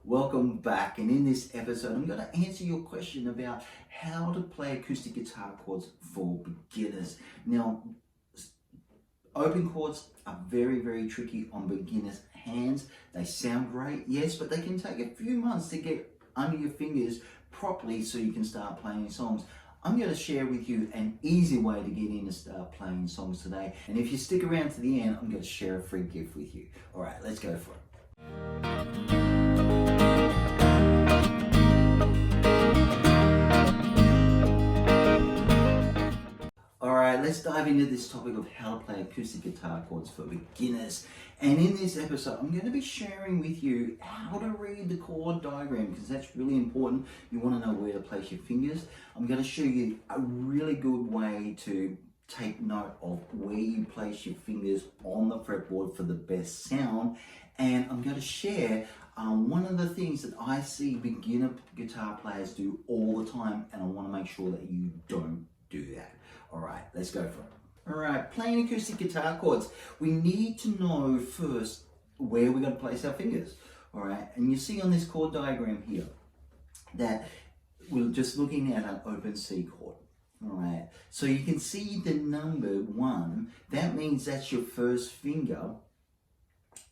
Welcome back, and in this episode I'm going to answer your question about how to play acoustic guitar chords for beginners. Now, open chords are very tricky on beginners' hands. They sound great, yes, but they can take a few months to get under your fingers properly so you can start playing songs. I'm going to share with you an easy way to get in and start playing songs today, and if you stick around to the end, I'm going to share a free gift with you. Alright, let's go for it. Alright, let's dive into this topic of how to play acoustic guitar chords for beginners. And in this episode, I'm going to be sharing with you how to read the chord diagram, because that's really important. You want to know where to place your fingers. I'm going to show you a really good way to take note of where you place your fingers on the fretboard for the best sound. And I'm going to share one of the things that I see beginner guitar players do all the time, and I want to make sure that you don't do that. Alright, let's go for it. Alright, playing acoustic guitar chords, we need to know first where we're going to place our fingers. Alright, and you see on this chord diagram here that we're just looking at an open C chord. Alright, so you can see the number 1, that means that's your first finger,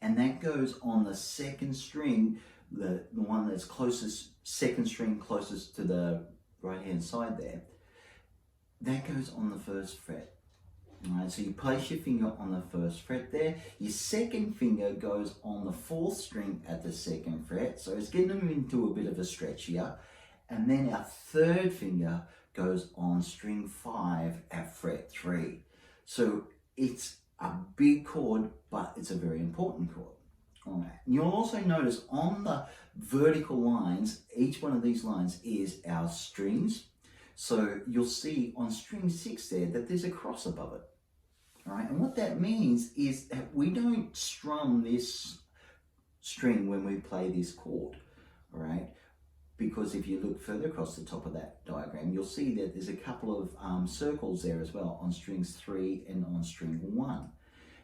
and that goes on the second string, the one that's closest, second string closest to the right hand side there. That goes on the first fret. Alright, so you place your finger on the first fret there. Your second finger goes on the 4th string at the second fret. So it's getting them into a bit of a stretch here. And then our third finger goes on string 5 at fret 3. So it's a big chord, but it's a very important chord. Alright, you'll also notice on the vertical lines, each one of these lines is our strings. So you'll see on string 6 there that there's a cross above it. All right, and what that means is that we don't strum this string when we play this chord, all right? Because if you look further across the top of that diagram, you'll see that there's a couple of circles there as well on strings 3 and on string 1.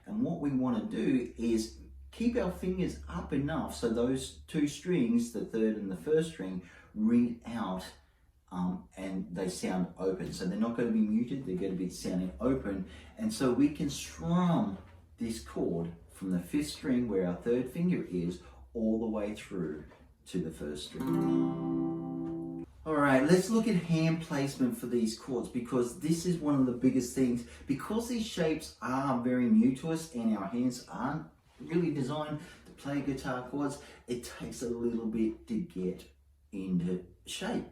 And what we want to do is keep our fingers up enough so those two strings, the third and the first string, ring out and they sound open. So they're not going to be muted, they're going to be sounding open. And so we can strum this chord from the 5th string where our third finger is all the way through to the 1st string. Alright, let's look at hand placement for these chords, because this is one of the biggest things. Because these shapes are very new to us and our hands aren't really designed to play guitar chords, it takes a little bit to get into shape.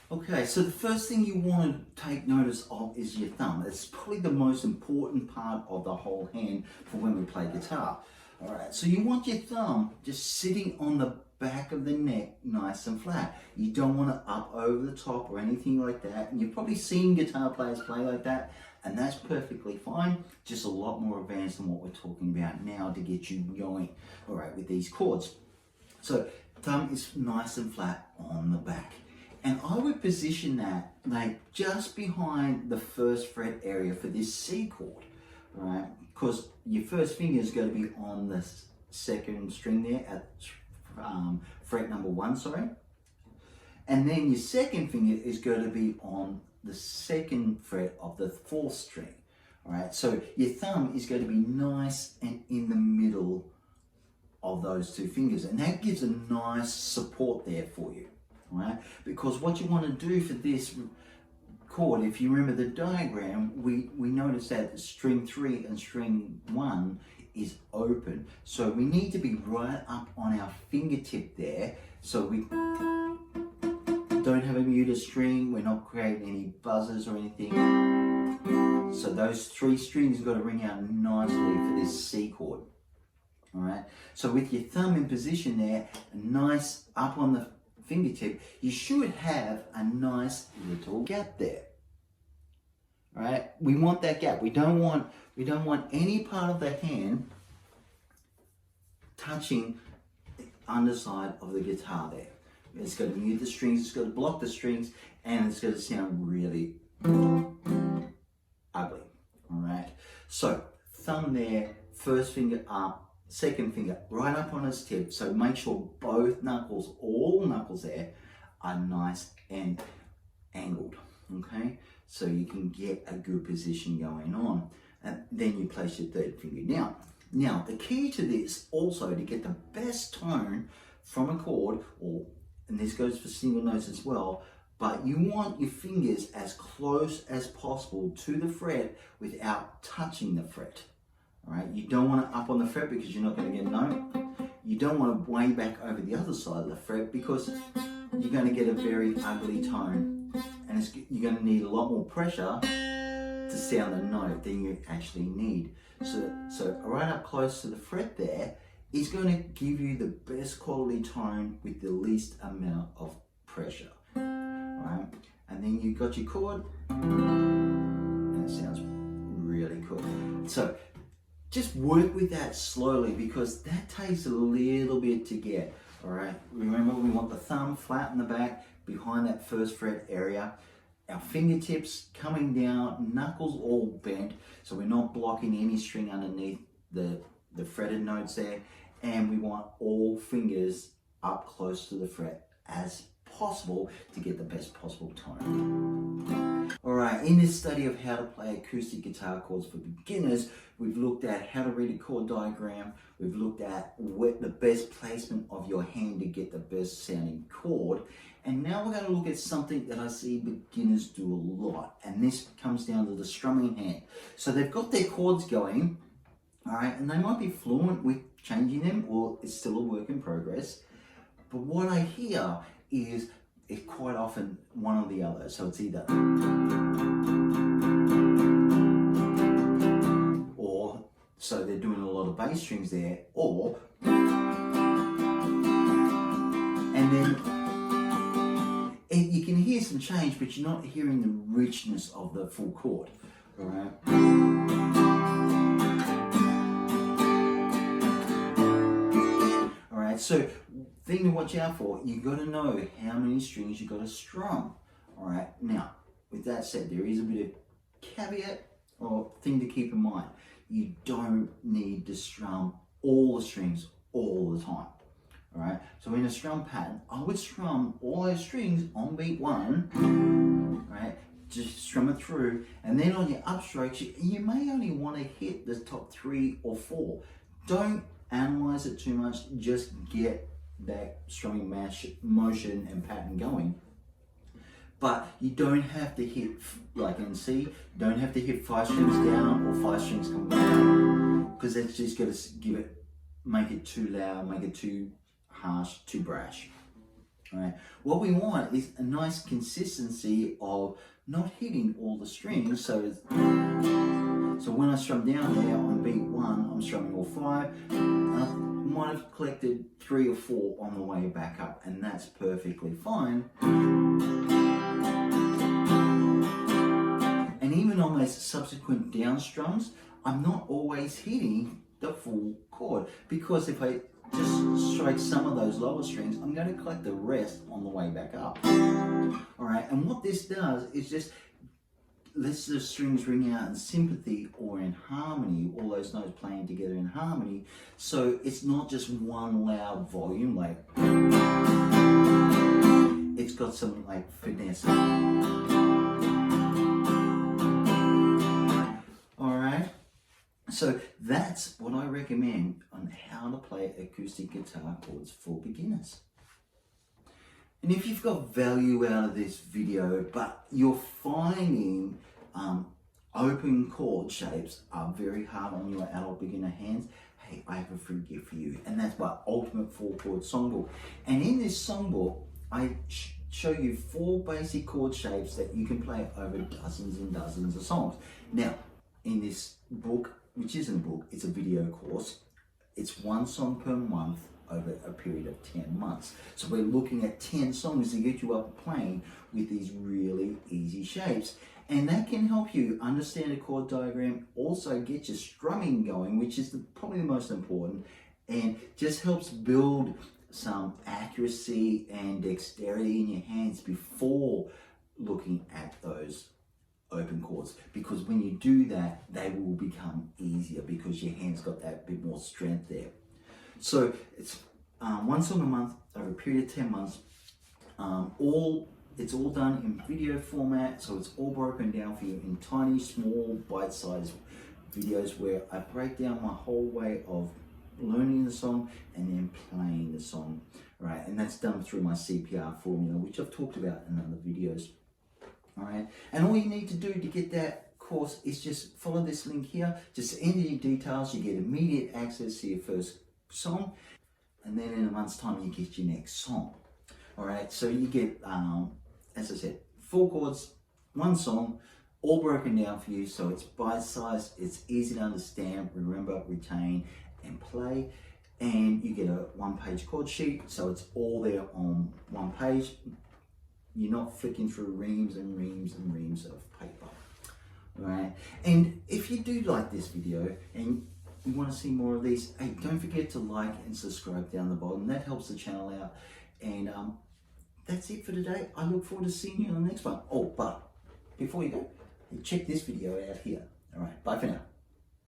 Okay, so the first thing you want to take notice of is your thumb. It's probably the most important part of the whole hand for when we play guitar. Alright, so you want your thumb just sitting on the back of the neck nice and flat. You don't want to up over the top or anything like that. And you've probably seen guitar players play like that, and that's perfectly fine. Just a lot more advanced than what we're talking about now to get you going, alright, with these chords. So thumb is nice and flat on the back. And I would position that like just behind the 1st fret area for this C chord, right? Because your first finger is going to be on the 2nd string there at fret number 1, sorry. And then your second finger is going to be on the 2nd fret of the 4th string, all right? So your thumb is going to be nice and in the middle of those two fingers, and that gives a nice support there for you. Right? Because what you want to do for this chord, if you remember the diagram, we noticed that string 3 and string 1 is open. So we need to be right up on our fingertip there, so we don't have a muted string, we're not creating any buzzers or anything. So those 3 strings have got to ring out nicely for this C chord. Alright, so with your thumb in position there, nice up on the fingertip, you should have a nice little gap there. All right, we want that gap. We don't want any part of the hand touching the underside of the guitar there. It's got to mute the strings, it's got to block the strings, and it's going to sound really ugly. All right, so thumb there, first finger up, second finger right up on its tip. So make sure both knuckles, all knuckles there, are nice and angled, okay? So you can get a good position going on. And then you place your third finger. Now the key to this also, to get the best tone from a chord, and this goes for single notes as well, but you want your fingers as close as possible to the fret without touching the fret. All right, you don't want it up on the fret because you're not going to get a note. You don't want it way back over the other side of the fret because you're going to get a very ugly tone, and you're going to need a lot more pressure to sound the note than you actually need. So right up close to the fret there is going to give you the best quality tone with the least amount of pressure. Right? And then you've got your chord, and it sounds really cool. So just work with that slowly because that takes a little bit to get. All right, remember we want the thumb flat in the back behind that first fret area. Our fingertips coming down, knuckles all bent, so we're not blocking any string underneath the fretted notes there. And we want all fingers up close to the fret as possible to get the best possible tone. All right, in this study of how to play acoustic guitar chords for beginners, we've looked at how to read a chord diagram, we've looked at the best placement of your hand to get the best sounding chord, and now we're going to look at something that I see beginners do a lot, and this comes down to the strumming hand. So they've got their chords going, all right, and they might be fluent with changing them, or it's still a work in progress, but what I hear is it's quite often one or the other. So it's either or, so they're doing a lot of bass strings there, or, and then you can hear some change, but you're not hearing the richness of the full chord. All right. All right. So thing to watch out for, you got to know how many strings you got to strum. All right. Now, with that said, there is a bit of caveat or thing to keep in mind. You don't need to strum all the strings all the time. All right. So in a strum pattern, I would strum all those strings on beat 1. Right. Just strum it through, and then on your upstrokes, you may only want to hit the top 3 or 4. Don't analyze it too much. Just get that strumming motion and pattern going. But you don't have to hit, like in C, you don't have to hit 5 strings down or 5 strings come down, because that's just going to make it too loud, make it too harsh, too brash. All right. What we want is a nice consistency of not hitting all the strings. So when I strum down there on beat 1, I'm strumming all 5. I might have collected 3 or 4 on the way back up, and that's perfectly fine. And even on those subsequent down strums, I'm not always hitting the full chord, because if I just strike some of those lower strings, I'm going to collect the rest on the way back up. All right, and what this does is just lets the strings ring out in sympathy or in harmony, all those notes playing together in harmony, so it's not just one loud volume, like it's got some like finesse. Alright, so that's what I recommend on how to play acoustic guitar chords for beginners. And if you've got value out of this video, but you're finding open chord shapes are very hard on your adult beginner hands, hey, I have a free gift for you, and that's my Ultimate 4-Chord Songbook. And in this songbook, I show you 4 basic chord shapes that you can play over dozens and dozens of songs. Now, in this book, which isn't a book, it's a video course, it's 1 song per month over a period of 10 months. So we're looking at 10 songs to get you up playing with these really easy shapes. And that can help you understand a chord diagram, also get your strumming going, which is probably the most important, and just helps build some accuracy and dexterity in your hands before looking at those open chords, because when you do that, they will become easier because your hand's got that bit more strength there. So it's one song a month over a period of 10 months. It's all done in video format, so it's all broken down for you in tiny, small, bite-sized videos where I break down my whole way of learning the song and then playing the song, right? And that's done through my CPR formula, which I've talked about in other videos, all right? And all you need to do to get that course is just follow this link here, just enter your details, you get immediate access to your first song, and then in a month's time you get your next song, all right? So you get, as I said, 4 chords, 1 song, all broken down for you, so it's bite-sized, it's easy to understand, remember, retain, and play. And you get a 1-page chord sheet, so it's all there on 1 page. You're not flicking through reams and reams and reams of paper, right? And if you do like this video and you want to see more of these, hey, don't forget to like and subscribe down the bottom. That helps the channel out. And that's it for today. I look forward to seeing you on the next one. Oh, but before you go, check this video out here. All right, bye for now.